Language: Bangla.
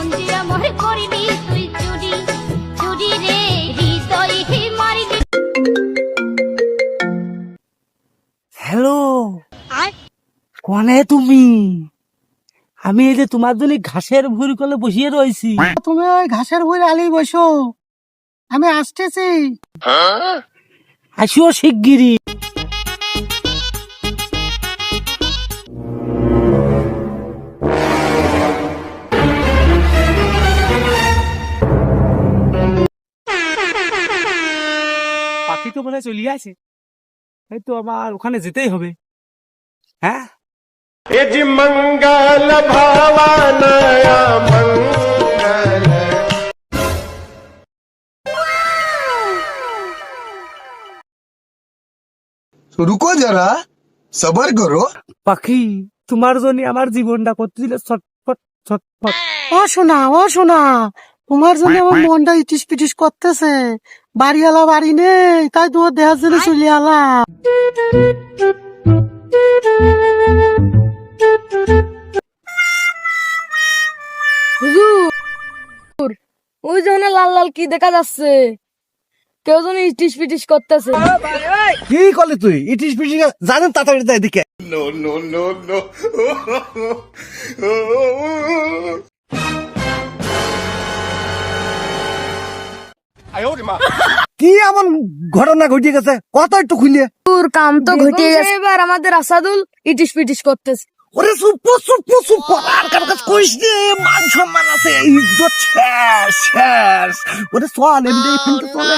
মন যে আমার করিনি তুই চুরি চুরি রে হৃদয় হে মারিলি। হ্যালো, কোনে তুমি? আমি এই যে তোমার জন্য ঘাসের ভুঁড়ি কোলে বসিয়ে রয়েছি। তুমি ওই ঘাসের ভুঁড়ি আলি বসো, আমি আসতেছি। আসিও শিগগিরি। পাখি তো মনে হয় চলিয়ে আছে, এই তো আমার ওখানে যেতেই হবে। হ্যাঁ, मंगल भावनया मंगल तो रुको जरा, सबर करो। পাখি তোমার জন্য আমার জীবনটা করতেছিল ছটফট ছটফট। ও শোনা, তোমার জন্য আমার মনটা ইটিস পিটিস করতেছে। বাড়িওয়ালা বাড়ি নেই, তাই তোমার দেহার জন্য চলে আলাম। হুজুর, ওই জন্য লাল লাল কি দেখা যাচ্ছে? কেউ যেন ইটিস পিটিস করতেছে। কি করলি তুই? ইটিস পিটিস জানেন তাড়াতাড়ি তাই দিকে। नो नो नो नो কি এমন ঘটনা ঘটিয়ে গেছে? কথা একটু খুলিয়ে। তোর কাম তো ঘটে গেছে, এবার আমাদের আসাদুল ইটিস পিটিস করতেছে। ওরে চুপ আর কার কাছে কইস নে, মান সম্মান আছে, ইজ্জত শেষ শেষ। ওরে চল এমনি এখান থেকে চলে।